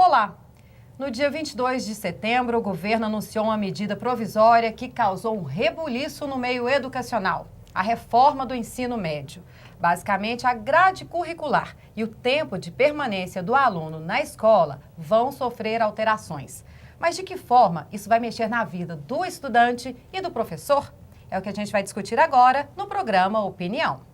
Olá! No dia 22 de setembro, o governo anunciou uma medida provisória que causou um rebuliço no meio educacional, a reforma do ensino médio. Basicamente, a grade curricular e o tempo de permanência do aluno na escola vão sofrer alterações. Mas de que forma isso vai mexer na vida do estudante e do professor? É o que a gente vai discutir agora no programa Opinião.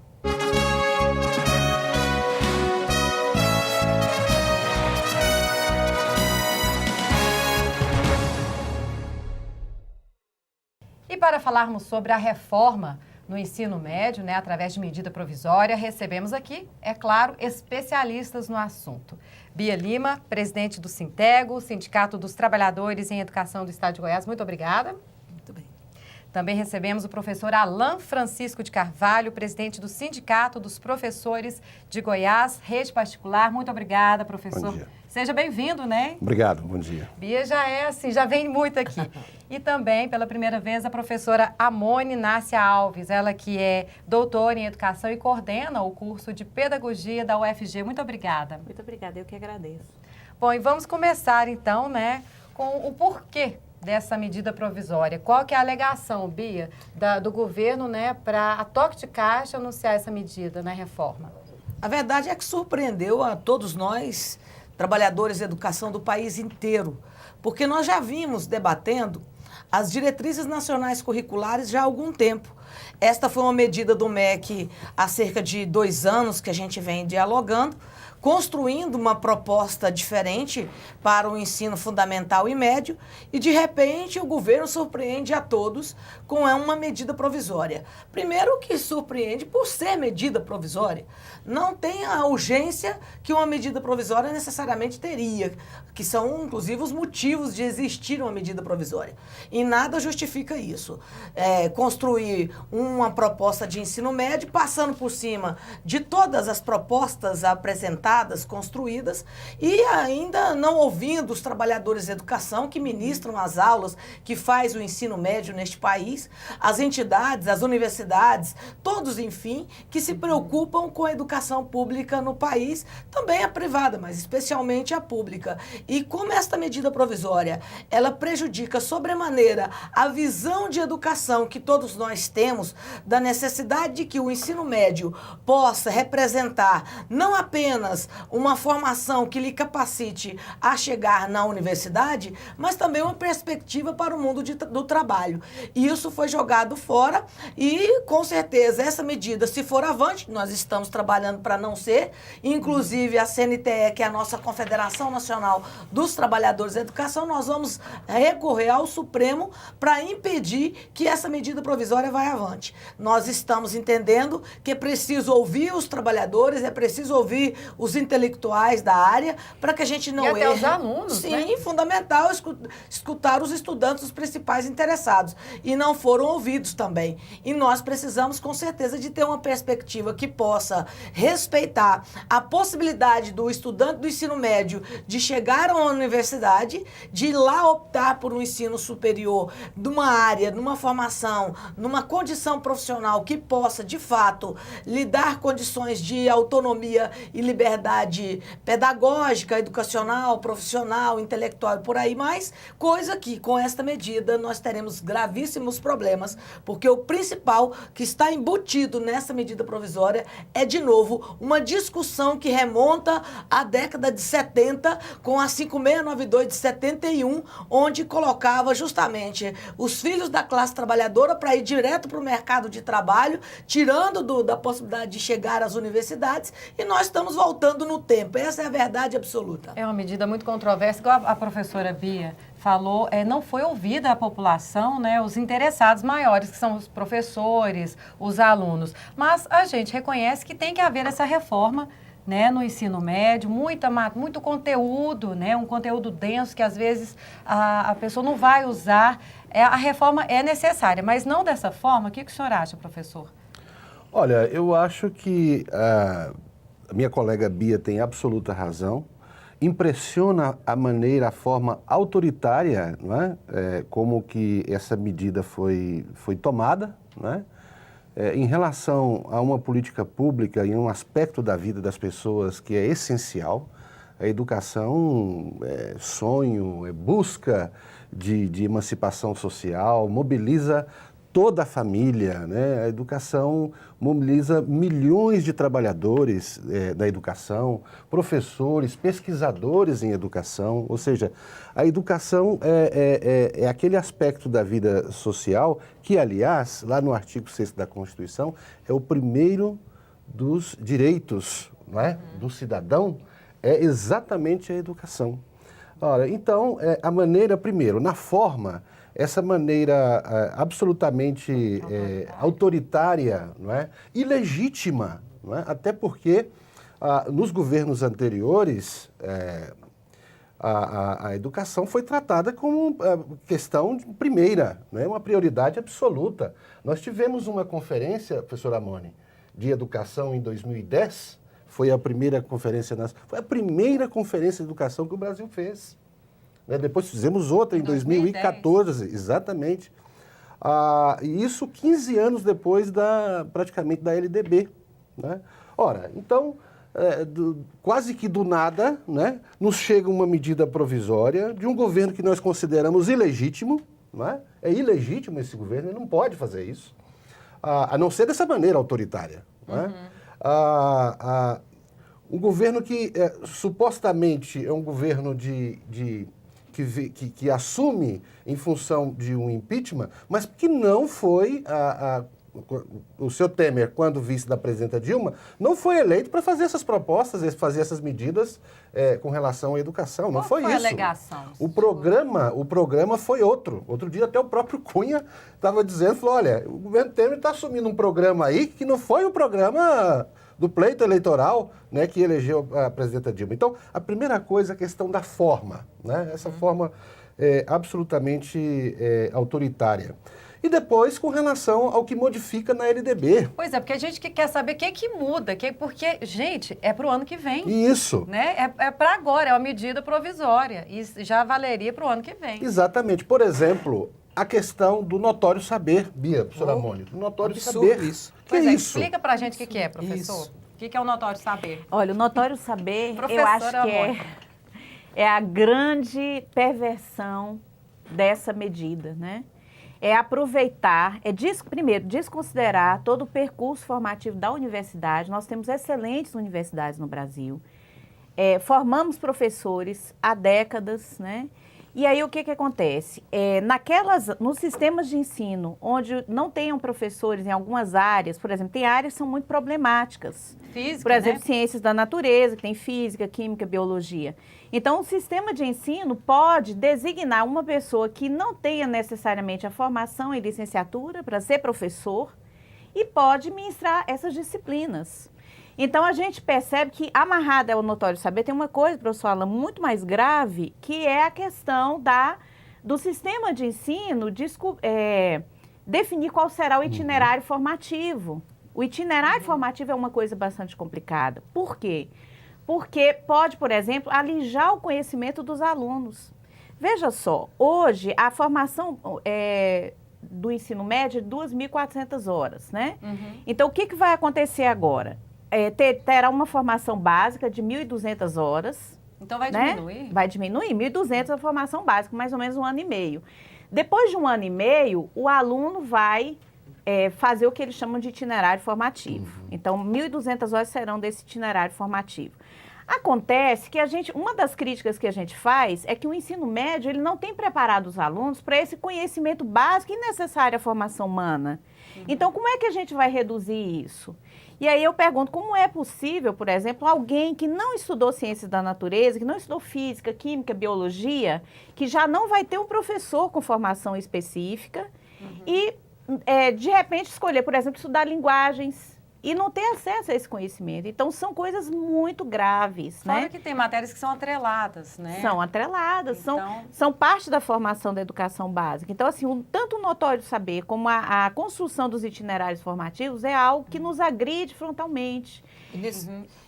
E para falarmos sobre a reforma no ensino médio, através de medida provisória, recebemos aqui, é claro, especialistas no assunto. Bia Lima, presidente do Sintego, Sindicato dos Trabalhadores em Educação do Estado de Goiás, muito obrigada. Muito bem. Também recebemos o professor Alan Francisco de Carvalho, presidente do Sindicato dos Professores de Goiás, rede particular. Muito obrigada, professor. Bom dia. Seja bem-vindo, Obrigado, bom dia. Bia já é assim, já vem muito aqui. E também, pela primeira vez, a professora Amone Nácia Alves, ela que é doutora em Educação e coordena o curso de Pedagogia da UFG. Muito obrigada. Muito obrigada, eu que agradeço. Bom, e vamos começar então, com o porquê dessa medida provisória. Qual que é a alegação, Bia, do governo, para a toque de caixa anunciar essa medida na reforma? A verdade é que surpreendeu a todos nós, trabalhadores de educação do país inteiro, porque nós já vimos debatendo as diretrizes nacionais curriculares já há algum tempo. Esta foi uma medida do MEC há cerca de 2 anos que a gente vem dialogando, construindo uma proposta diferente para o ensino fundamental e médio e, de repente, o governo surpreende a todos com uma medida provisória. Primeiro que surpreende por ser medida provisória. Não tem a urgência que uma medida provisória necessariamente teria, que são, inclusive, os motivos de existir uma medida provisória. E nada justifica isso. Construir uma proposta de ensino médio, passando por cima de todas as propostas apresentadas, construídas, e ainda não ouvindo os trabalhadores de educação que ministram as aulas, que faz o ensino médio neste país, as entidades, as universidades, todos, enfim, que se preocupam com a educação pública no país, também a privada, mas especialmente a pública. E como esta medida provisória, ela prejudica sobremaneira a visão de educação que todos nós temos, da necessidade de que o ensino médio possa representar não apenas uma formação que lhe capacite a chegar na universidade, mas também uma perspectiva para o mundo do trabalho. E isso foi jogado fora e, com certeza, essa medida, se for avante, nós estamos trabalhando para não ser, inclusive a CNTE, que é a nossa Confederação Nacional dos Trabalhadores da Educação, nós vamos recorrer ao Supremo para impedir que essa medida provisória vá avante. Nós estamos entendendo que é preciso ouvir os trabalhadores, é preciso ouvir os intelectuais da área para que a gente não erre. E até os alunos, Sim, fundamental escutar os estudantes, os principais interessados. E não foram ouvidos também. E nós precisamos, com certeza, de ter uma perspectiva que possa respeitar a possibilidade do estudante do ensino médio de chegar a uma universidade, de ir lá optar por um ensino superior, numa área, numa formação, numa condição profissional que possa, de fato, lhe dar condições de autonomia e liberdade pedagógica, educacional, profissional, intelectual e por aí mais, coisa que, com esta medida, nós teremos gravíssimos problemas, porque o principal que está embutido nessa medida provisória é, de novo, uma discussão que remonta à década de 70, com a 5692 de 71, onde colocava justamente os filhos da classe trabalhadora para ir direto para o mercado de trabalho, tirando da possibilidade de chegar às universidades, e nós estamos voltando no tempo. Essa é a verdade absoluta. É uma medida muito controversa, igual a professora Bia falou, não foi ouvida a população, os interessados maiores, que são os professores, os alunos. Mas a gente reconhece que tem que haver essa reforma, no ensino médio, muito conteúdo, um conteúdo denso que às vezes a pessoa não vai usar. A reforma é necessária, mas não dessa forma. O que o senhor acha, professor? Olha, eu acho que a minha colega Bia tem absoluta razão. Impressiona a forma autoritária, como que essa medida foi tomada, em relação a uma política pública e um aspecto da vida das pessoas que é essencial, A educação é sonho, é busca de emancipação social, mobiliza toda a família, né? A educação mobiliza milhões de trabalhadores da educação, professores, pesquisadores em educação, ou seja, a educação é aquele aspecto da vida social que, aliás, lá no artigo 6º da Constituição, é o primeiro dos direitos, não é? Do cidadão, é exatamente a educação. Ora, então, a maneira, primeiro, na forma, essa maneira absolutamente autoritária, não é? Ilegítima, não é? Até porque nos governos anteriores a educação foi tratada como questão de primeira, não é? Uma prioridade absoluta. Nós tivemos uma conferência, professor Amoni, de educação em 2010, foi a primeira conferência de educação que o Brasil fez. Depois fizemos outra em 2014, exatamente. E isso 15 anos depois praticamente da LDB. Né? Ora, então, quase que do nada, né, nos chega uma medida provisória de um governo que nós consideramos ilegítimo. Né? É ilegítimo esse governo, ele não pode fazer isso, a não ser dessa maneira autoritária. Né? Um governo que supostamente é um governo que assume em função de um impeachment, mas que não foi o seu Temer, quando vice da presidenta Dilma, não foi eleito para fazer essas propostas, fazer essas medidas com relação à educação. Não foi isso. Qual foi a alegação? O programa foi outro. Outro dia até o próprio Cunha estava dizendo, falou, olha, o governo Temer está assumindo um programa aí que não foi o programa do pleito eleitoral, né, que elegeu a presidenta Dilma. Então, a primeira coisa é a questão da forma, né? Essa forma absolutamente autoritária. E depois, com relação ao que modifica na LDB. Pois é, porque a gente quer saber o que muda, porque, gente, é para o ano que vem. Isso. Né? É para agora, é uma medida provisória e já valeria para o ano que vem. Exatamente. Por exemplo, a questão do notório saber, Bia, professora Amoni, do notório saber. Isso. Pois que é, isso? explica pra gente o que é, professor. Isso. O que é o notório saber? Olha, o notório saber, eu Professora acho que é a grande perversão dessa medida, né? É aproveitar, primeiro, desconsiderar todo o percurso formativo da universidade. Nós temos excelentes universidades no Brasil. Formamos professores há décadas, né? E aí o que acontece? Nos sistemas de ensino, onde não tenham professores em algumas áreas, por exemplo, tem áreas que são muito problemáticas. Física, por exemplo, né? Ciências da natureza, que tem física, química, biologia. Então, o sistema de ensino pode designar uma pessoa que não tenha necessariamente a formação em licenciatura para ser professor e pode ministrar essas disciplinas. Então, a gente percebe que, amarrada ao notório saber, tem uma coisa, professor Alan, muito mais grave, que é a questão do sistema de ensino definir qual será o itinerário formativo. O itinerário formativo é uma coisa bastante complicada. Por quê? Porque pode, por exemplo, alijar o conhecimento dos alunos. Veja só, hoje a formação do ensino médio é 2.400 horas, né? Então, o que vai acontecer agora? Terá uma formação básica de 1.200 horas. Então vai né? diminuir? Vai diminuir, 1.200 a formação básica, mais ou menos 1 ano e meio. Depois de 1 ano e meio, o aluno vai fazer o que eles chamam de itinerário formativo. Então, 1.200 horas serão desse itinerário formativo. Acontece que uma das críticas que a gente faz é que o ensino médio ele não tem preparado os alunos para esse conhecimento básico e necessário à formação humana. Então, como é que a gente vai reduzir isso? E aí eu pergunto, como é possível, por exemplo, alguém que não estudou ciências da natureza, que não estudou física, química, biologia, que já não vai ter um professor com formação específica e, de repente, escolher, por exemplo, estudar linguagens e não ter acesso a esse conhecimento. Então, são coisas muito graves, Fora né? que tem matérias que são atreladas, né? São atreladas, Então... são parte da formação da educação básica. Então, assim, tanto o notório saber como a construção dos itinerários formativos é algo que nos agride frontalmente.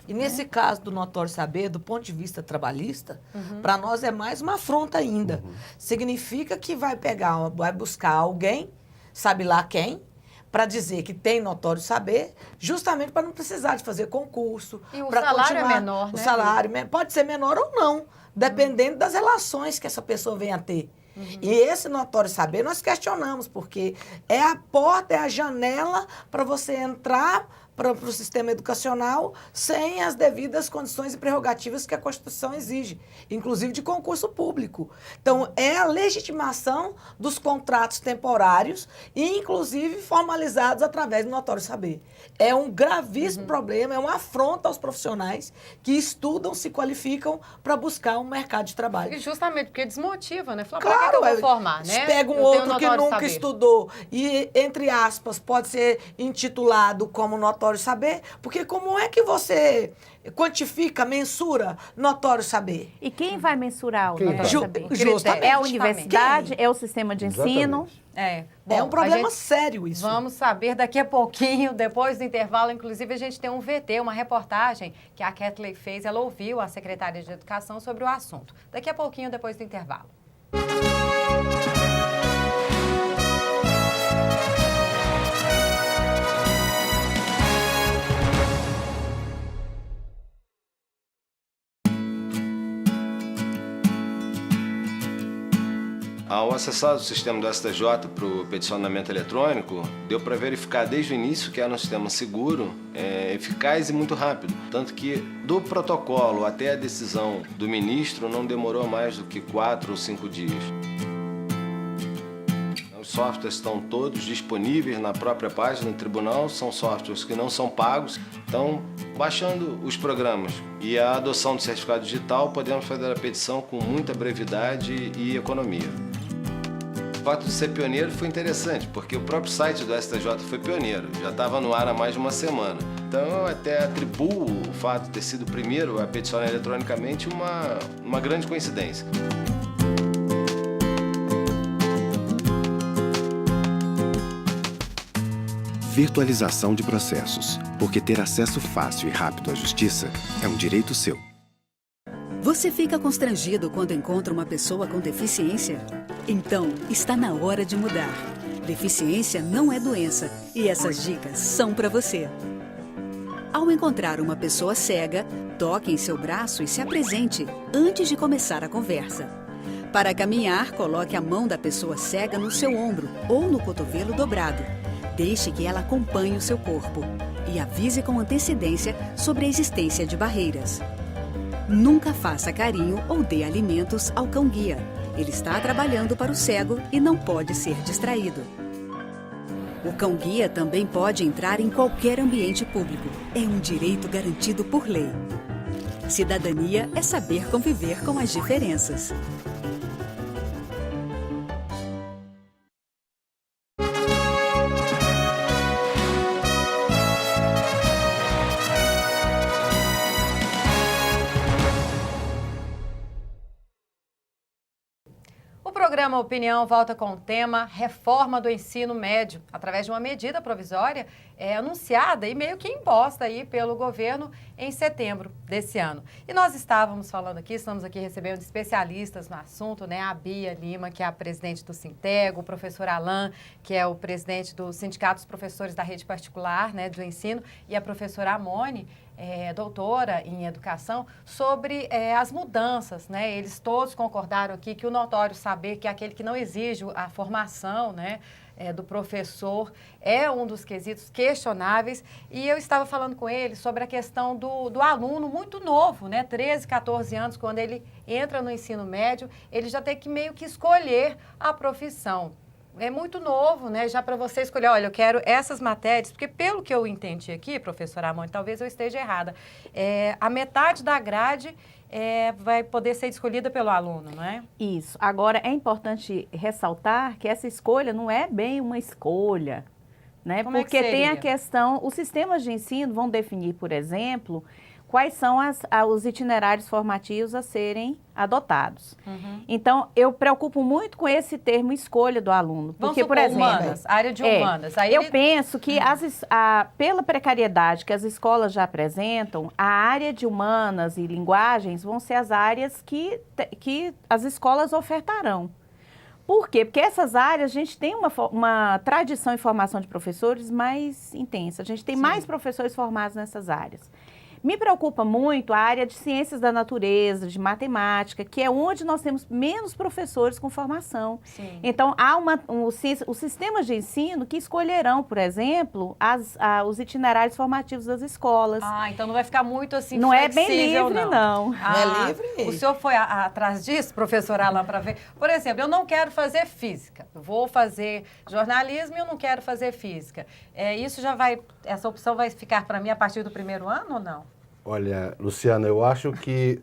E nesse caso do notório saber, do ponto de vista trabalhista, para nós é mais uma afronta ainda. Significa que vai buscar alguém, sabe lá quem, para dizer que tem notório saber, justamente para não precisar de fazer concurso. E o pra salário é continuar. menor, né? O salário pode ser menor ou não, dependendo das relações que essa pessoa venha a ter. E esse notório saber nós questionamos, porque é a porta, é a janela para você entrar para o sistema educacional sem as devidas condições e prerrogativas que a Constituição exige, inclusive de concurso público. Então, é a legitimação dos contratos temporários e, inclusive, formalizados através do notório saber. É um gravíssimo problema, é uma afronta aos profissionais que estudam, se qualificam para buscar um mercado de trabalho. E justamente porque desmotiva, né? Fala, Claro, pra que eu vou formar, né? Pega um Eu tenho outro que notório nunca saber. estudou e, entre aspas, pode ser intitulado como notório saber, porque como é que você quantifica, mensura notório saber? E quem vai mensurar o Quem notório vai? saber? Justamente. É a universidade? Quem? É o sistema de ensino? Exatamente. Bom, É um problema a gente- sério isso. Vamos saber daqui a pouquinho, depois do intervalo. Inclusive, a gente tem um VT, uma reportagem que a Kathleen fez. Ela ouviu a Secretaria de Educação sobre o assunto. Daqui a pouquinho, depois do intervalo. Ao acessar o sistema do STJ para o peticionamento eletrônico, deu para verificar desde o início que era um sistema seguro, eficaz e muito rápido. Tanto que do protocolo até a decisão do ministro não demorou mais do que 4 ou 5 dias. Os softwares estão todos disponíveis na própria página do tribunal, são softwares que não são pagos. Então, baixando os programas e a adoção do certificado digital, podemos fazer a petição com muita brevidade e economia. O fato de ser pioneiro foi interessante, porque o próprio site do STJ foi pioneiro, já estava no ar há mais de uma semana. Então eu até atribuo o fato de ter sido o primeiro a peticionar eletronicamente uma grande coincidência. Virtualização de processos, porque ter acesso fácil e rápido à justiça é um direito seu. Você fica constrangido quando encontra uma pessoa com deficiência? Então, está na hora de mudar. Deficiência não é doença e essas dicas são para você. Ao encontrar uma pessoa cega, toque em seu braço e se apresente antes de começar a conversa. Para caminhar, coloque a mão da pessoa cega no seu ombro ou no cotovelo dobrado. Deixe que ela acompanhe o seu corpo e avise com antecedência sobre a existência de barreiras. Nunca faça carinho ou dê alimentos ao cão-guia. Ele está trabalhando para o cego e não pode ser distraído. O cão-guia também pode entrar em qualquer ambiente público. É um direito garantido por lei. Cidadania é saber conviver com as diferenças. O programa Opinião volta com o tema Reforma do Ensino Médio, através de uma medida provisória anunciada e meio que imposta aí pelo governo em setembro desse ano. E nós estamos aqui recebendo especialistas no assunto, né? A Bia Lima, que é a presidente do Sintego, o professor Alain, que é o presidente do Sindicato dos Professores da Rede Particular, né, do Ensino, e a professora Amone, doutora em educação, sobre as mudanças, né? Eles todos concordaram aqui que o notório saber, que é aquele que não exige a formação, né, do professor, é um dos quesitos questionáveis. E eu estava falando com ele sobre a questão do aluno muito novo, né, 13, 14 anos, quando ele entra no ensino médio, ele já tem que meio que escolher a profissão. É muito novo, né? Já para você escolher, olha, eu quero essas matérias, porque pelo que eu entendi aqui, professora Amônia, talvez eu esteja errada, a metade da grade vai poder ser escolhida pelo aluno, não é? Isso. Agora, é importante ressaltar que essa escolha não é bem uma escolha, né? Como é que Porque tem seria? a questão, os sistemas de ensino vão definir, por exemplo, quais são os itinerários formativos a serem adotados. Então, eu preocupo muito com esse termo escolha do aluno. Vamos Porque, supor, por exemplo, humanas, área de humanas. Aí eu ele- penso que pela precariedade que as escolas já apresentam, a área de humanas e linguagens vão ser as áreas que as escolas ofertarão. Por quê? Porque essas áreas, a gente tem uma tradição em formação de professores mais intensa. A gente tem mais professores formados nessas áreas. Me preocupa muito a área de ciências da natureza, de matemática, que é onde nós temos menos professores com formação. Sim. Então, há os sistemas de ensino que escolherão, por exemplo, os itinerários formativos das escolas. Ah, então não vai ficar muito assim Não é bem flexível, livre, não. Não é livre? O senhor foi atrás disso, professor Alan, para ver? Por exemplo, eu não quero fazer física, eu vou fazer jornalismo e eu não quero fazer física. Essa opção vai ficar para mim a partir do primeiro ano ou não? Olha, Luciana, eu acho que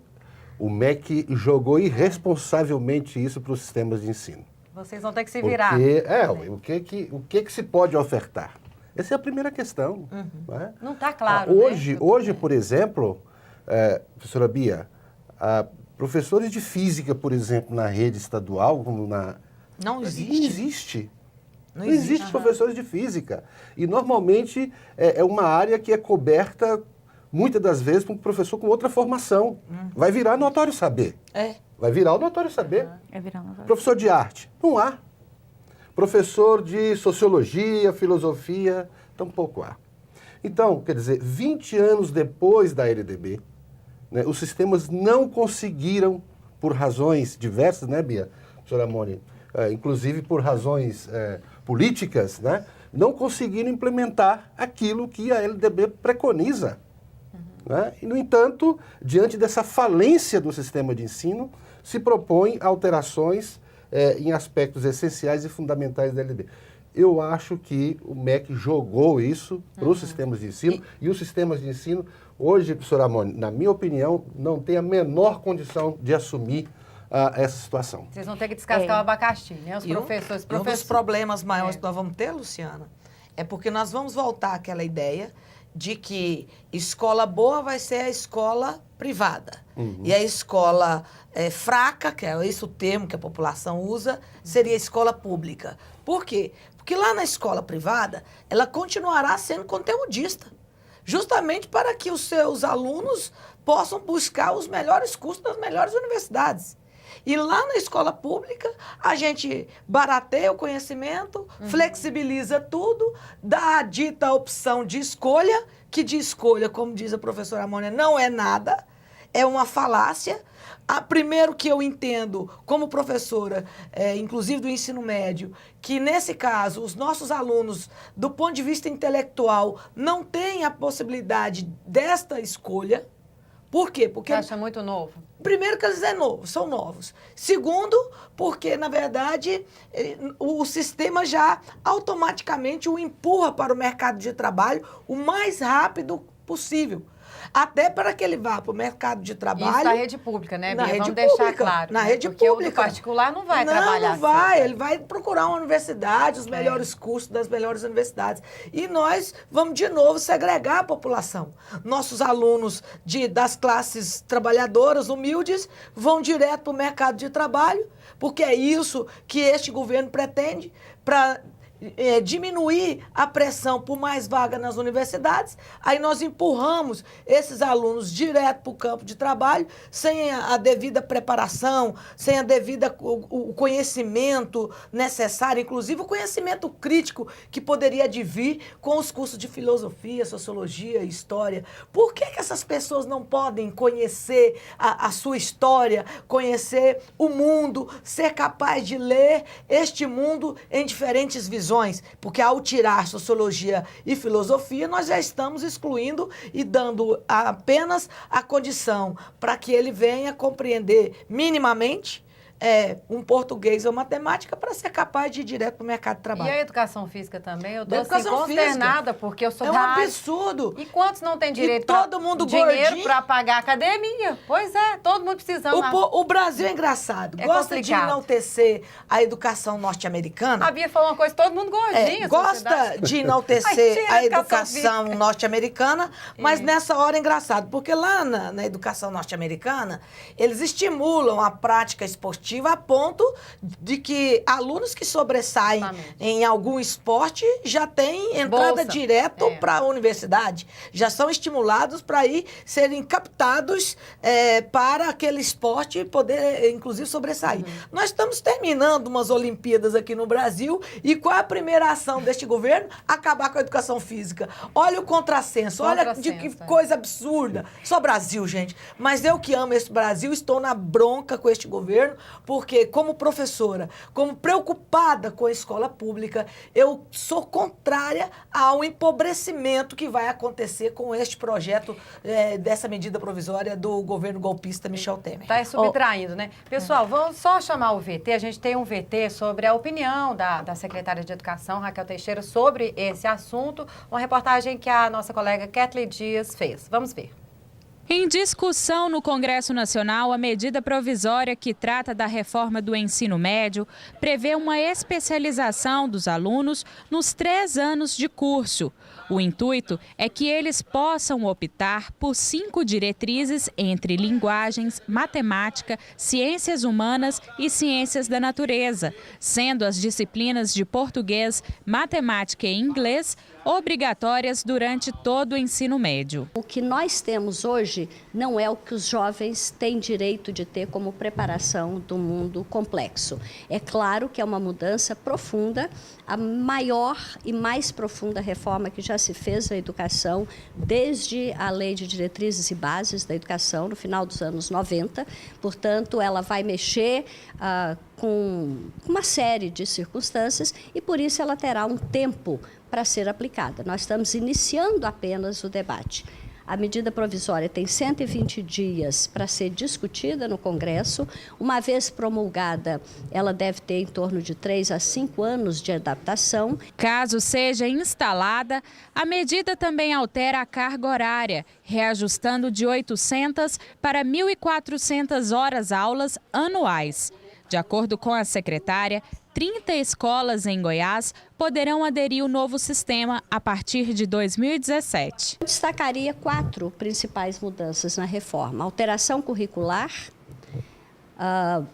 o MEC jogou irresponsavelmente isso para os sistemas de ensino. Vocês vão ter que se virar. Porque, o que se pode ofertar? Essa é a primeira questão. Né? Não está claro, Hoje, por exemplo, professora Bia, professores de física, por exemplo, na rede estadual, como Não existe. Não existe professores de física. E, normalmente, é uma área que é coberta, muitas das vezes, por um professor com outra formação. Vai virar notório saber. Vai virar o notório saber. Professor de arte, não há. Professor de sociologia, filosofia, tampouco há. Então, quer dizer, 20 anos depois da LDB, né, os sistemas não conseguiram, por razões diversas, né, Bia? Professora Amoni, inclusive por razões políticas, né, não conseguiram implementar aquilo que a LDB preconiza. Né? E, no entanto, diante dessa falência do sistema de ensino, se propõe alterações em aspectos essenciais e fundamentais da LDB. Eu acho que o MEC jogou isso para os sistemas de ensino, e os sistemas de ensino, hoje, professora Amoni, na minha opinião, não tem a menor condição de assumir essa situação. Vocês vão ter que descascar o abacaxi, né? Os professores. Um dos problemas maiores que nós vamos ter, Luciana, é porque nós vamos voltar àquela ideia de que escola boa vai ser a escola privada. E a escola fraca, que é esse o termo que a população usa, seria a escola pública. Por quê? Porque lá na escola privada, ela continuará sendo conteudista, justamente para que os seus alunos possam buscar os melhores cursos das melhores universidades. E lá na escola pública, a gente barateia o conhecimento, flexibiliza tudo, dá a dita opção de escolha, que de escolha, como diz a professora Amônia, não é nada, é uma falácia. Primeiro que eu entendo, como professora, inclusive do ensino médio, que nesse caso, os nossos alunos, do ponto de vista intelectual, não têm a possibilidade desta escolha. Por quê? Porque você acha muito novo? Primeiro que eles são novos. Segundo, porque, na verdade, o sistema já automaticamente o empurra para o mercado de trabalho o mais rápido possível. Até para que ele vá para o mercado de trabalho... Isso na rede pública, né, Bia? Na rede Vamos deixar pública, claro. Na rede porque pública. Porque o do particular não vai trabalhar Não vai. assim. Ele vai procurar uma universidade, os melhores cursos das melhores universidades. E nós vamos, de novo, segregar a população. Nossos alunos das classes trabalhadoras, humildes, vão direto para o mercado de trabalho, porque é isso que este governo pretende para... diminuir a pressão por mais vaga nas universidades, aí nós empurramos esses alunos direto para o campo de trabalho, sem a devida preparação, sem o conhecimento necessário, inclusive o conhecimento crítico que poderia advir com os cursos de filosofia, sociologia, história. Por que essas pessoas não podem conhecer a sua história, conhecer o mundo, ser capaz de ler este mundo em diferentes visões? Porque ao tirar sociologia e filosofia, nós já estamos excluindo e dando apenas a condição para que ele venha compreender minimamente um português ou matemática para ser capaz de ir direto para o mercado de trabalho. E a educação física também? Eu estou assim, consternada, porque eu sou um absurdo. E quantos não têm direito todo mundo dinheiro para pagar a academia? Pois é, todo mundo precisando. O Brasil é engraçado. Gosta de enaltecer a educação norte-americana. A Bia falou uma coisa, todo mundo gordinho. Gosta de enaltecer a educação norte-americana, mas nessa hora é engraçado, porque lá na educação norte-americana, eles estimulam a prática esportiva, competitiva a ponto de que alunos que sobressaem em algum esporte já têm entrada direta para a universidade, já são estimulados para ir serem captados para aquele esporte e poder, inclusive, sobressair. Nós estamos terminando umas Olimpíadas aqui no Brasil e qual é a primeira ação deste governo? Acabar com a educação física. Olha o contrassenso, olha de que coisa absurda. Só Brasil, gente. Mas eu que amo esse Brasil, estou na bronca com este governo, porque como professora, como preocupada com a escola pública, eu sou contrária ao empobrecimento que vai acontecer com este projeto dessa medida provisória do governo golpista Michel Temer. Está subtraindo, né? Pessoal, vamos só chamar o VT. A gente tem um VT sobre a opinião da secretária de Educação, Raquel Teixeira, sobre esse assunto. Uma reportagem que a nossa colega Kathleen Dias fez. Vamos ver. Em discussão no Congresso Nacional, a medida provisória que trata da reforma do ensino médio prevê uma especialização dos alunos nos 3 anos de curso. O intuito é que eles possam optar por 5 diretrizes entre linguagens, matemática, ciências humanas e ciências da natureza, sendo as disciplinas de português, matemática e inglês obrigatórias durante todo o ensino médio. O que nós temos hoje não é o que os jovens têm direito de ter como preparação do mundo complexo. É claro que é uma mudança profunda, a maior e mais profunda reforma que já se fez na educação desde a Lei de Diretrizes e Bases da Educação, no final dos anos 90. Portanto, ela vai mexer com uma série de circunstâncias e, por isso, ela terá um tempo para ser aplicada. Nós estamos iniciando apenas o debate. A medida provisória tem 120 dias para ser discutida no Congresso. Uma vez promulgada, ela deve ter em torno de 3 a 5 anos de adaptação. Caso seja instalada, a medida também altera a carga horária, reajustando de 800 para 1.400 horas-aulas anuais. De acordo com a secretária, 30 escolas em Goiás poderão aderir ao novo sistema a partir de 2017. Eu destacaria 4 principais mudanças na reforma: alteração curricular,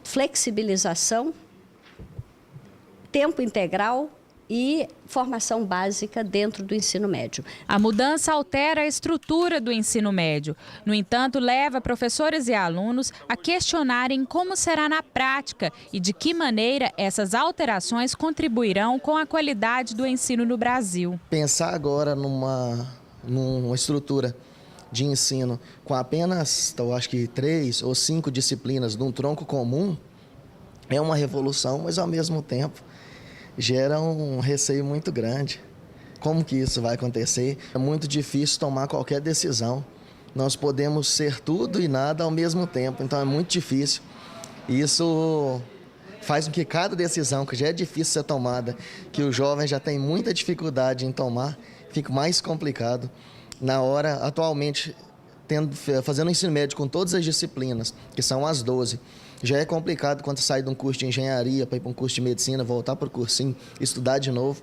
flexibilização, tempo integral e formação básica dentro do ensino médio. A mudança altera a estrutura do ensino médio. No entanto, leva professores e alunos a questionarem como será na prática e de que maneira essas alterações contribuirão com a qualidade do ensino no Brasil. Pensar agora numa estrutura de ensino com apenas, eu acho que 3 ou 5 disciplinas de um tronco comum é uma revolução, mas ao mesmo tempo gera um receio muito grande. Como que isso vai acontecer? É muito difícil tomar qualquer decisão. Nós podemos ser tudo e nada ao mesmo tempo, então é muito difícil. Isso faz com que cada decisão, que já é difícil ser tomada, que o jovem já tem muita dificuldade em tomar, fique mais complicado. Na hora, atualmente, fazendo o ensino médio com todas as disciplinas, que são as 12, já é complicado quando sai de um curso de engenharia para ir para um curso de medicina, voltar para o cursinho, estudar de novo.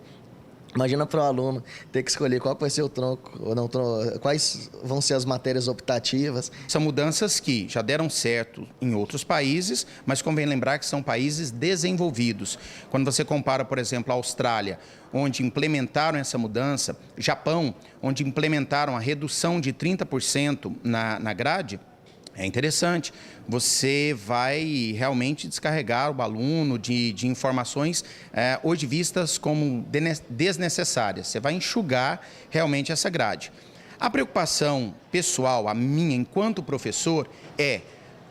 Imagina para o aluno ter que escolher qual vai ser o tronco, ou não, quais vão ser as matérias optativas. São mudanças que já deram certo em outros países, mas convém lembrar que são países desenvolvidos. Quando você compara, por exemplo, a Austrália, onde implementaram essa mudança, Japão, onde implementaram a redução de 30% na grade, é interessante, você vai realmente descarregar o aluno de informações hoje vistas como desnecessárias. Você vai enxugar realmente essa grade. A preocupação pessoal, a minha enquanto professor, é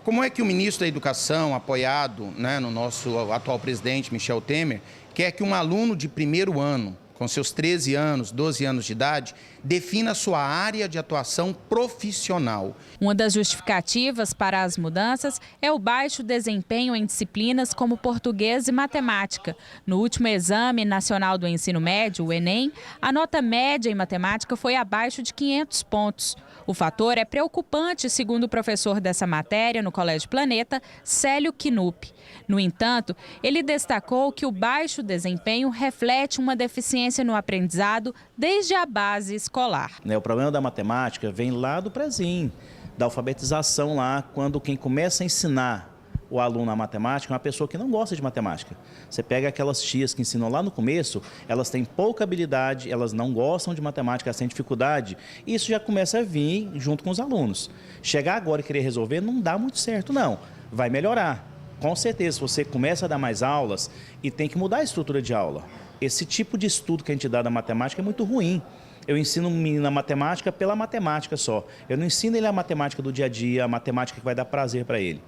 como é que o ministro da Educação, apoiado no nosso atual presidente Michel Temer, quer que um aluno de primeiro ano, com seus 13 anos, 12 anos de idade, defina sua área de atuação profissional. Uma das justificativas para as mudanças é o baixo desempenho em disciplinas como português e matemática. No último Exame Nacional do Ensino Médio, o Enem, a nota média em matemática foi abaixo de 500 pontos. O fator é preocupante, segundo o professor dessa matéria no Colégio Planeta, Célio Knupp. No entanto, ele destacou que o baixo desempenho reflete uma deficiência no aprendizado desde a base escolar. O problema da matemática vem lá do prézinho, da alfabetização lá, quando quem começa a ensinar o aluno a matemática é uma pessoa que não gosta de matemática. Você pega aquelas tias que ensinam lá no começo, elas têm pouca habilidade, elas não gostam de matemática, elas têm dificuldade, e isso já começa a vir junto com os alunos. Chegar agora e querer resolver não dá muito certo, não. Vai melhorar. Com certeza, você começa a dar mais aulas e tem que mudar a estrutura de aula. Esse tipo de estudo que a gente dá da matemática é muito ruim. Eu ensino um menino a matemática pela matemática só. Eu não ensino ele a matemática do dia a dia, a matemática que vai dar prazer para ele.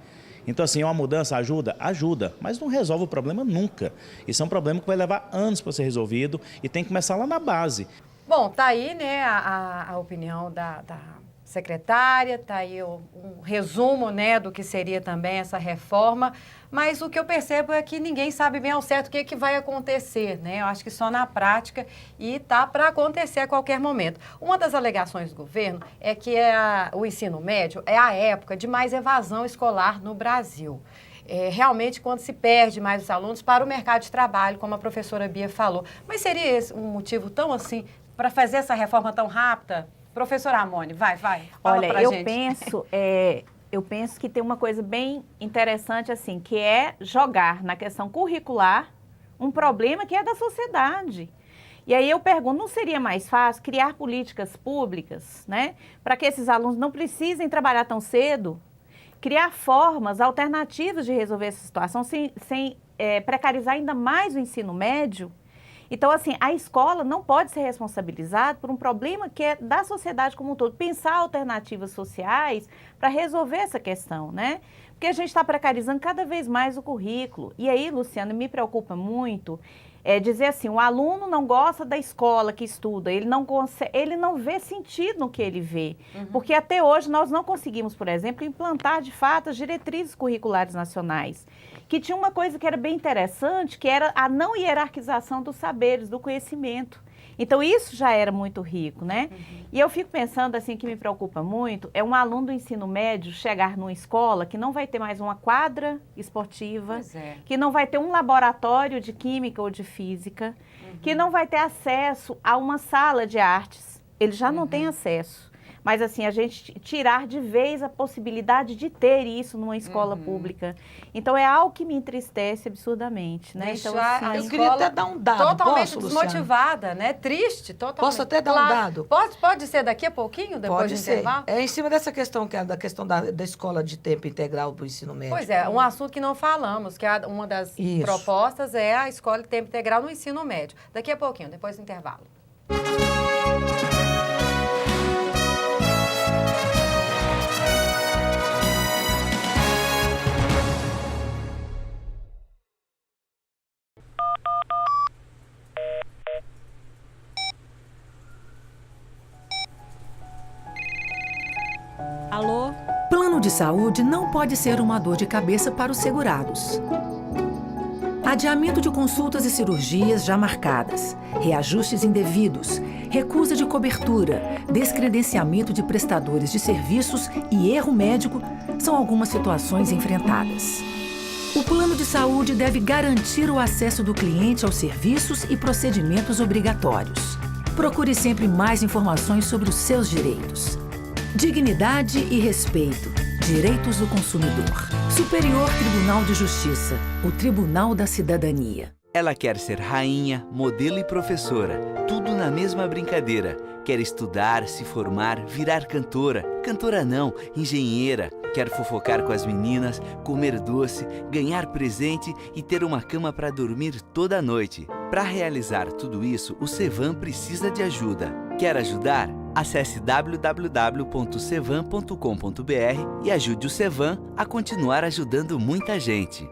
Então, assim, uma mudança ajuda? Ajuda, mas não resolve o problema nunca. Isso é um problema que vai levar anos para ser resolvido e tem que começar lá na base. Bom, tá aí, né, a opinião da secretária, tá aí um resumo, né, do que seria também essa reforma, mas o que eu percebo é que ninguém sabe bem ao certo o que vai acontecer, né? Eu acho que só na prática e tá para acontecer a qualquer momento. Uma das alegações do governo é que o ensino médio é a época de mais evasão escolar no Brasil. Realmente quando se perde mais os alunos para o mercado de trabalho, como a professora Bia falou. Mas seria esse um motivo tão assim para fazer essa reforma tão rápida? Professora Amone, vai. Fala. Olha, pra gente. Eu penso que tem uma coisa bem interessante, assim, que é jogar na questão curricular um problema que é da sociedade. E aí eu pergunto, não seria mais fácil criar políticas públicas, né, para que esses alunos não precisem trabalhar tão cedo? Criar formas alternativas de resolver essa situação sem precarizar ainda mais o ensino médio? Então, assim, a escola não pode ser responsabilizada por um problema que é da sociedade como um todo. Pensar alternativas sociais para resolver essa questão, né? Porque a gente está precarizando cada vez mais o currículo. E aí, Luciana, me preocupa muito dizer assim, o aluno não gosta da escola que estuda, ele não vê sentido no que ele vê. Porque até hoje nós não conseguimos, por exemplo, implantar de fato as diretrizes curriculares nacionais, que tinha uma coisa que era bem interessante, que era a não hierarquização dos saberes, do conhecimento. Então, isso já era muito rico, né? E eu fico pensando, assim, que me preocupa muito, é um aluno do ensino médio chegar numa escola que não vai ter mais uma quadra esportiva, que não vai ter um laboratório de química ou de física, que não vai ter acesso a uma sala de artes. Ele já não tem acesso. Mas, assim, a gente tirar de vez a possibilidade de ter isso numa escola pública. Então, é algo que me entristece absurdamente, né? Deixar então, assim, eu queria até dar um dado. Totalmente Posso, desmotivada, Luciana? Né? Triste, totalmente. Posso até dar um dado? Pode ser daqui a pouquinho, depois Pode do ser. intervalo? É em cima dessa questão, que é da questão da escola de tempo integral para o ensino médio. Pois é, um assunto que não falamos, que é uma das propostas é a escola de tempo integral no ensino médio. Daqui a pouquinho, depois do intervalo. Alô? Plano de saúde não pode ser uma dor de cabeça para os segurados. Adiamento de consultas e cirurgias já marcadas, reajustes indevidos, recusa de cobertura, descredenciamento de prestadores de serviços e erro médico são algumas situações enfrentadas. O plano de saúde deve garantir o acesso do cliente aos serviços e procedimentos obrigatórios. Procure sempre mais informações sobre os seus direitos. Dignidade e respeito. Direitos do consumidor. Superior Tribunal de Justiça. O Tribunal da Cidadania. Ela quer ser rainha, modelo e professora. Tudo na mesma brincadeira. Quer estudar, se formar, virar cantora. Cantora não, engenheira. Quer fofocar com as meninas, comer doce, ganhar presente e ter uma cama para dormir toda noite. Para realizar tudo isso, o Cevam precisa de ajuda. Quer ajudar? Acesse www.cevam.com.br e ajude o Cevam a continuar ajudando muita gente.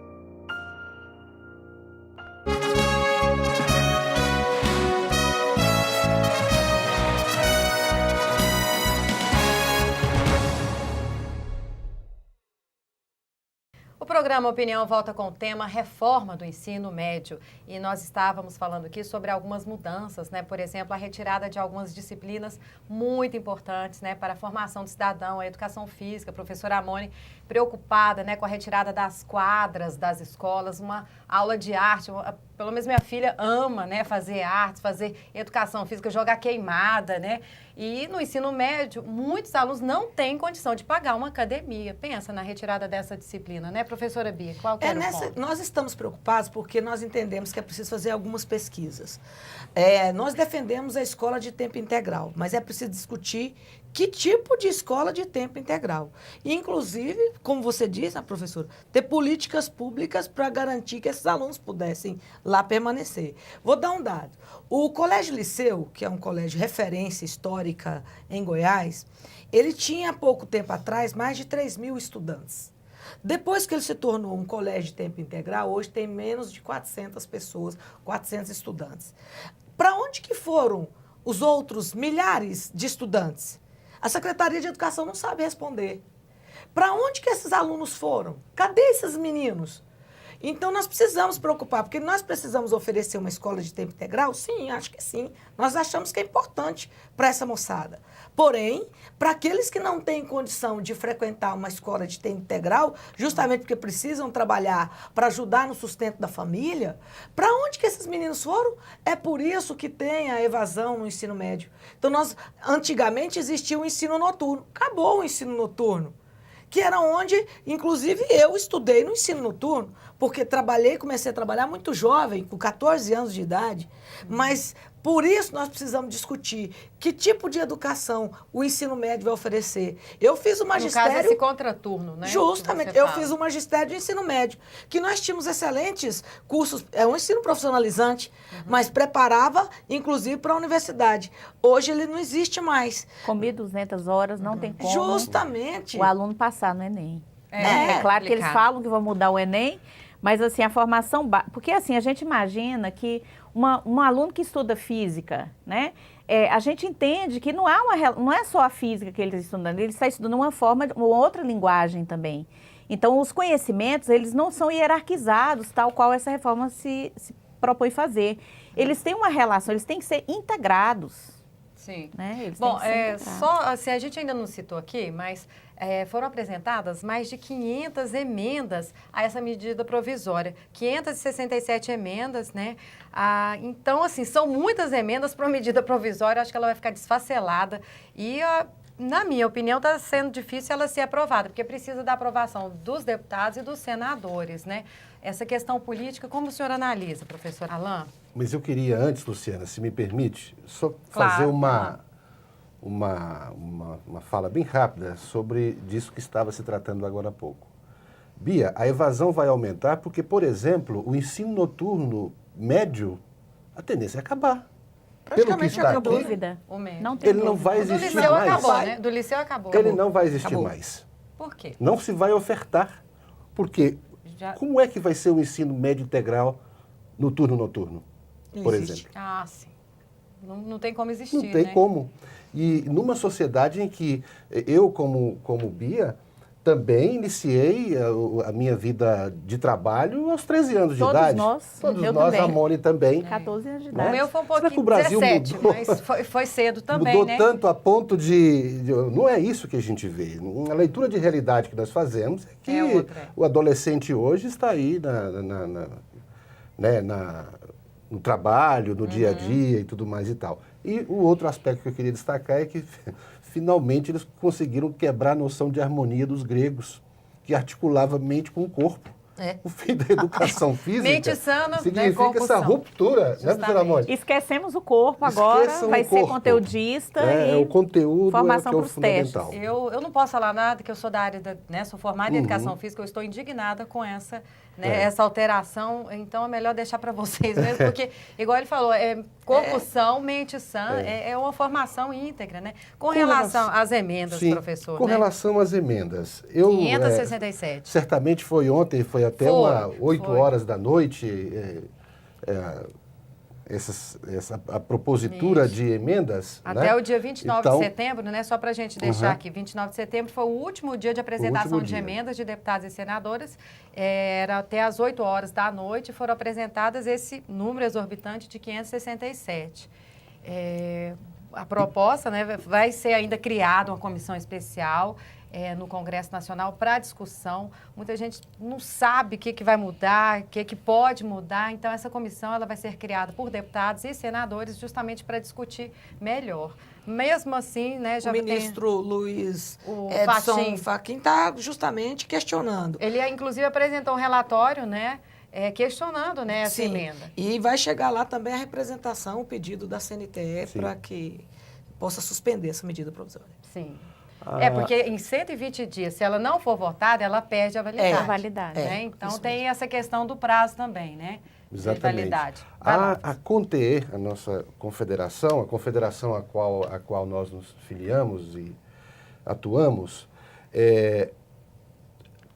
O programa Opinião volta com o tema Reforma do Ensino Médio. E nós estávamos falando aqui sobre algumas mudanças, né? Por exemplo, a retirada de algumas disciplinas muito importantes, né? Para a formação do cidadão, a educação física. A professora Amone preocupada, né? Com a retirada das quadras das escolas, uma aula de arte. Pelo menos minha filha ama, né? Fazer artes, fazer educação física, jogar queimada, né? E no ensino médio, muitos alunos não têm condição de pagar uma academia. Pensa na retirada dessa disciplina, né, professora Professora Bia, qual que era o ponto? Nós estamos preocupados porque nós entendemos que é preciso fazer algumas pesquisas. Nós defendemos a escola de tempo integral, mas é preciso discutir que tipo de escola de tempo integral. Inclusive, como você disse, professora, ter políticas públicas para garantir que esses alunos pudessem lá permanecer. Vou dar um dado. O Colégio Liceu, que é um colégio de referência histórica em Goiás, ele tinha, há pouco tempo atrás, mais de 3.000 estudantes. Depois que ele se tornou um colégio de tempo integral, hoje tem menos de 400 pessoas, 400 estudantes. Para onde que foram os outros milhares de estudantes? A Secretaria de Educação não sabe responder. Para onde que esses alunos foram? Cadê esses meninos? Então, nós precisamos preocupar, porque nós precisamos oferecer uma escola de tempo integral? Sim, acho que sim. Nós achamos que é importante para essa moçada. Porém, para aqueles que não têm condição de frequentar uma escola de tempo integral, justamente porque precisam trabalhar para ajudar no sustento da família, para onde que esses meninos foram? É por isso que tem a evasão no ensino médio. Então, antigamente existia o ensino noturno. Acabou o ensino noturno, que era onde, inclusive, eu estudei no ensino noturno, porque comecei a trabalhar muito jovem, com 14 anos de idade, mas por isso nós precisamos discutir que tipo de educação o ensino médio vai oferecer. Eu fiz o magistério... No caso, esse contraturno, né? Justamente, eu fiz o magistério de ensino médio, que nós tínhamos excelentes cursos, um ensino profissionalizante, mas preparava, inclusive, para a universidade. Hoje ele não existe mais. Com 1.200 horas não tem como justamente o aluno passar no Enem. É claro que eles falam que vão mudar o Enem, mas assim, a formação... Porque assim, a gente imagina que um aluno que estuda física, né? A gente entende que não é só a física que ele está estudando, ele está estudando uma outra linguagem também. Então, os conhecimentos, eles não são hierarquizados, tal qual essa reforma se propõe fazer. Eles têm uma relação, eles têm que ser integrados. Sim. Né? Eles Bom, têm que ser integrados. só assim, a gente ainda não citou aqui, mas foram apresentadas mais de 500 emendas a essa medida provisória. 567 emendas, né? Então, assim, são muitas emendas para uma medida provisória, acho que ela vai ficar desfacelada e... na minha opinião, está sendo difícil ela ser aprovada, porque precisa da aprovação dos deputados e dos senadores, né? Essa questão política, como o senhor analisa, professor Alain? Mas eu queria antes, Luciana, se me permite, só fazer uma fala bem rápida sobre disso que estava se tratando agora há pouco. Bia, a evasão vai aumentar porque, por exemplo, o ensino noturno médio, a tendência é acabar. Pelo que está aqui, dúvida. Não tem ele não vai existir do liceu mais. Acabou, né? Do liceu acabou. Ele não vai existir mais. Por quê? Não se vai ofertar. Porque como é que vai ser o ensino médio integral no turno noturno, por exemplo? Ah, sim. Não tem como existir, Não tem né? como. E numa sociedade em que eu, como Bia, também iniciei a minha vida de trabalho aos 13 anos de idade. Todos nós, também. a Moni também. 14 anos de O idade. meu foi um pouquinho, que o Brasil 17, mudou? mas foi cedo também, Mudou né? tanto a ponto de... Não é isso que a gente vê. A leitura de realidade que nós fazemos é que o adolescente hoje está aí no trabalho, no dia a dia e tudo mais e tal. E o outro aspecto que eu queria destacar é que finalmente eles conseguiram quebrar a noção de harmonia dos gregos, que articulava mente com o corpo. O fim da educação física mente sana, significa essa ruptura, né, professora Mônica? Esquecemos o corpo agora, vai ser conteudista e o conteúdo formação é que é o para os testes. fundamental. Eu não posso falar nada, que eu sou da área sou formada em educação física, eu estou indignada com essa alteração, então é melhor deixar para vocês mesmo, porque, igual ele falou, corpo são, mente sã, é uma formação íntegra, né? Com relação às emendas, professor. Com relação às emendas, 567. Certamente foi ontem, foi até 8 horas da noite, a propositura de emendas. Até o dia 29 de setembro, né? Só para a gente deixar aqui, 29 de setembro foi o último dia de apresentação de emendas de deputados e senadoras. Era até às 8 horas da noite, foram apresentadas esse número exorbitante de 567. A proposta, né, vai ser ainda criada uma comissão especial no Congresso Nacional para discussão. Muita gente não sabe o que vai mudar, o que pode mudar. Então, essa comissão ela vai ser criada por deputados e senadores justamente para discutir melhor. Mesmo assim, né, já o ministro Luiz Edson Fachin está justamente questionando. Ele, inclusive, apresentou um relatório, né, questionando, né, essa emenda. E vai chegar lá também a representação, o pedido da CNTE para que possa suspender essa medida provisória. Sim. Porque em 120 dias, se ela não for votada, ela perde a validade. Né? Então, tem essa questão do prazo também, né? Exatamente. A CONTE, a nossa confederação, a confederação a qual nós nos filiamos e atuamos,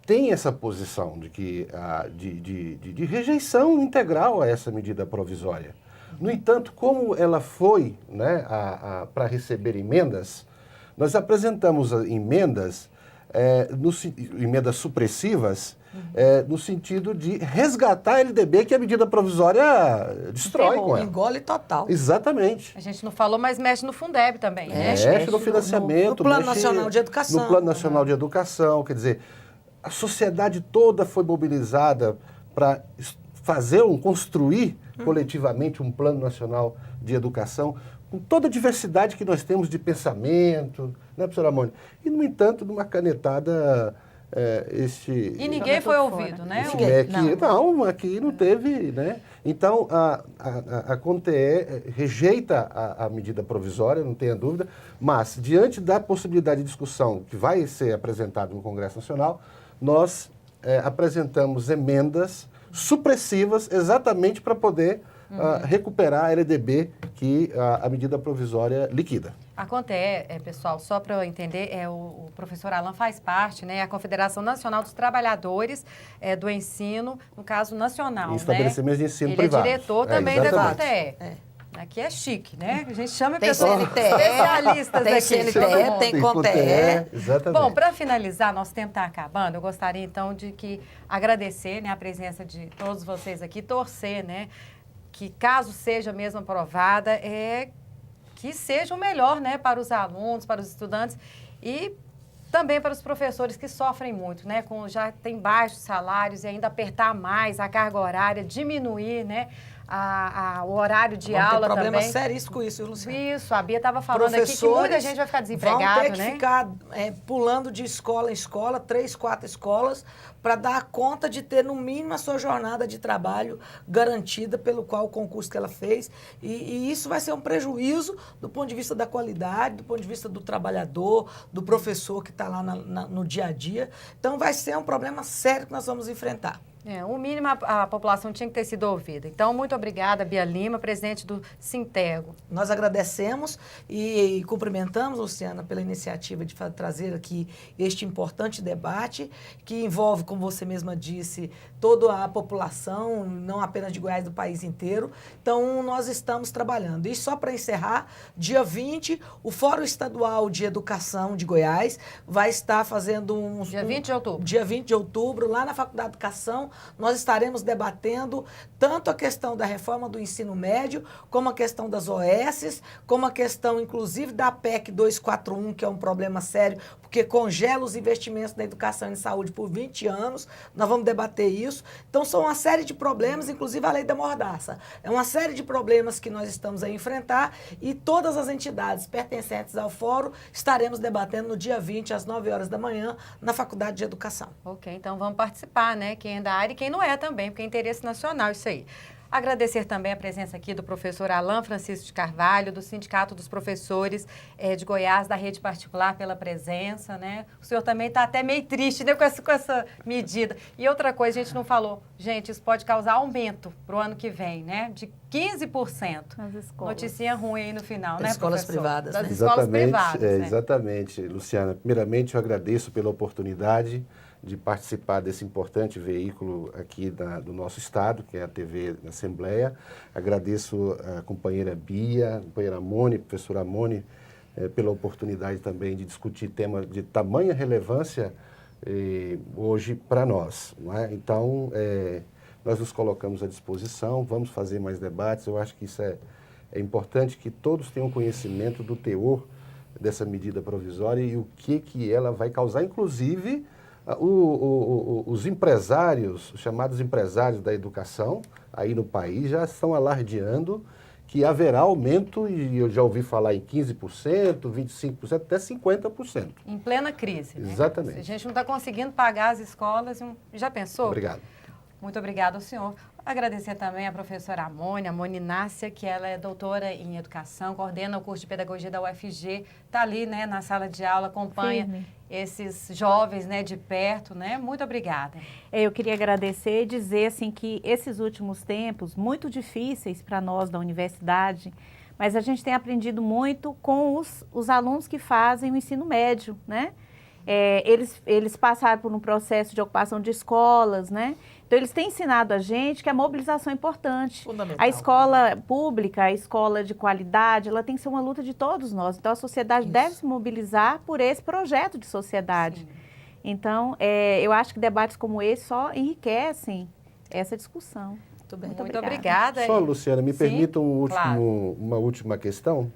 tem essa posição de rejeição integral a essa medida provisória. No entanto, como ela foi, né, para receber emendas, nós apresentamos emendas, emendas supressivas, no sentido de resgatar a LDB que a medida provisória destrói com ela. Engole total. Exatamente. A gente não falou, mas mexe no Fundeb também, né? Mexe no financiamento. No Plano Nacional de Educação. No Plano Nacional de Educação. Quer dizer, a sociedade toda foi mobilizada para construir coletivamente um Plano Nacional de Educação com toda a diversidade que nós temos de pensamento, né, professora Mônica? E, no entanto, numa canetada... E ninguém foi ouvido, né? Não, aqui não teve, né? Então, a CONTE rejeita a medida provisória, não tenha dúvida, mas, diante da possibilidade de discussão que vai ser apresentada no Congresso Nacional, nós apresentamos emendas supressivas exatamente para poder recuperar a LDB que a medida provisória liquida. A CONTE, pessoal, só para eu entender, o professor Alan faz parte, né, a Confederação Nacional dos Trabalhadores do Ensino, no caso nacional, em estabelecimentos de ensino privado. Ele é diretor também da exatamente. CONTE. Aqui é chique, né? A gente chama tem pessoas especialistas tem aqui. CNTE, tem CONTE. Exatamente. Bom, para finalizar, nosso tempo está acabando, eu gostaria então de agradecer, né, a presença de todos vocês aqui, torcer, né, que caso seja mesmo aprovada, que seja o melhor, né, para os alunos, para os estudantes e também para os professores que sofrem muito, né, já tem baixos salários e ainda apertar mais a carga horária, diminuir, né, o horário de aula também. Tem problema seríssimo com isso, Luciana. Isso, a Bia estava falando aqui que muita gente vai ficar desempregada, vão ter que ficar pulando de escola em escola, 3, 4 escolas, para dar conta de ter, no mínimo, a sua jornada de trabalho garantida pelo qual o concurso que ela fez. E isso vai ser um prejuízo do ponto de vista da qualidade, do ponto de vista do trabalhador, do professor que está lá no dia a dia. Então, vai ser um problema sério que nós vamos enfrentar. O mínimo a população tinha que ter sido ouvida. Então, muito obrigada, Bia Lima, presidente do Sintego. Nós agradecemos e cumprimentamos, Luciana, pela iniciativa de trazer aqui este importante debate, que envolve, como você mesma disse, toda a população, não apenas de Goiás, do país inteiro. Então, nós estamos trabalhando. E só para encerrar, dia 20, o Fórum Estadual de Educação de Goiás vai estar fazendo Dia 20 de outubro. Dia 20 de outubro, lá na Faculdade de Educação, nós estaremos debatendo tanto a questão da reforma do ensino médio, como a questão das OS, como a questão, inclusive, da PEC 241, que é um problema sério, porque congela os investimentos na educação e saúde por 20 anos. Nós vamos debater isso. Então, são uma série de problemas, inclusive a lei da mordaça. É uma série de problemas que nós estamos a enfrentar e todas as entidades pertencentes ao fórum estaremos debatendo no dia 20, às 9 horas da manhã, na Faculdade de Educação. Ok, então vamos participar, né? Quem é da área e quem não é também, porque é interesse nacional isso aí. Agradecer também a presença aqui do professor Alan Francisco de Carvalho, do Sindicato dos Professores de Goiás, da rede particular, pela presença, né? O senhor também está até meio triste, né, com essa medida. E outra coisa, a gente não falou, gente, isso pode causar aumento para o ano que vem, né? De 15%. Nas escolas. Notícia ruim aí no final, das né, escolas professor? Privadas. Das né? escolas privadas. Né? Exatamente, Luciana. Primeiramente, eu agradeço pela oportunidade de participar desse importante veículo aqui do nosso estado, que é a TV Assembleia. Agradeço a companheira Bia, a companheira Amone, professora Amone, pela oportunidade também de discutir tema de tamanha relevância hoje para nós. Não é? Então, nós nos colocamos à disposição, vamos fazer mais debates. Eu acho que isso é importante que todos tenham conhecimento do teor dessa medida provisória e o que ela vai causar, inclusive os empresários, os chamados empresários da educação, aí no país, já estão alardeando que haverá aumento, e eu já ouvi falar em 15%, 25%, até 50%. Em plena crise, né? Exatamente. A gente não está conseguindo pagar as escolas, já pensou? Obrigado. Muito obrigada ao senhor. Agradecer também à professora Amônia Inácia, que ela é doutora em educação, coordena o curso de pedagogia da UFG, está ali, né, na sala de aula, acompanha esses jovens, né, de perto, né? Muito obrigada. Eu queria agradecer e dizer, assim, que esses últimos tempos, muito difíceis para nós da universidade, mas a gente tem aprendido muito com os alunos que fazem o ensino médio, né? Eles passaram por um processo de ocupação de escolas, né? Então, eles têm ensinado a gente que a mobilização é importante. A escola pública, a escola de qualidade, ela tem que ser uma luta de todos nós. Então, a sociedade deve se mobilizar por esse projeto de sociedade. Sim. Então, eu acho que debates como esse só enriquecem essa discussão. Muito obrigada. Só, Luciana, me permita uma última questão.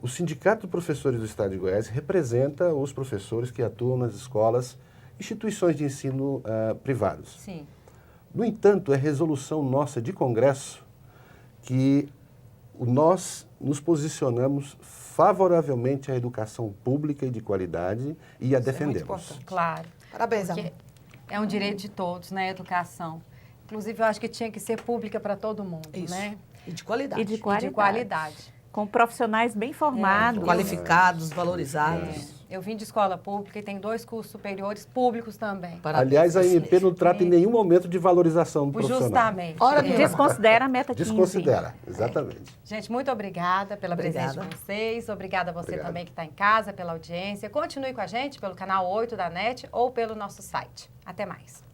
O Sindicato de Professores do Estado de Goiás representa os professores que atuam nas escolas, instituições de ensino privados. Sim. No entanto, é resolução nossa de Congresso que nós nos posicionamos favoravelmente à educação pública e de qualidade e a defendemos. Claro. Parabéns, Amor. É um direito de todos, né, a educação. Inclusive, eu acho que tinha que ser pública para todo mundo, né? E de qualidade. E de qualidade. Com profissionais bem formados. Qualificados, valorizados. Eu vim de escola pública e tenho 2 cursos superiores públicos também. Aliás, a ANP não trata em nenhum momento de valorização do profissional. Justamente. Desconsidera a meta 15. Desconsidera, exatamente. Gente, muito obrigada pela presença de vocês. Obrigada a você também que está em casa, pela audiência. Continue com a gente pelo canal 8 da NET ou pelo nosso site. Até mais.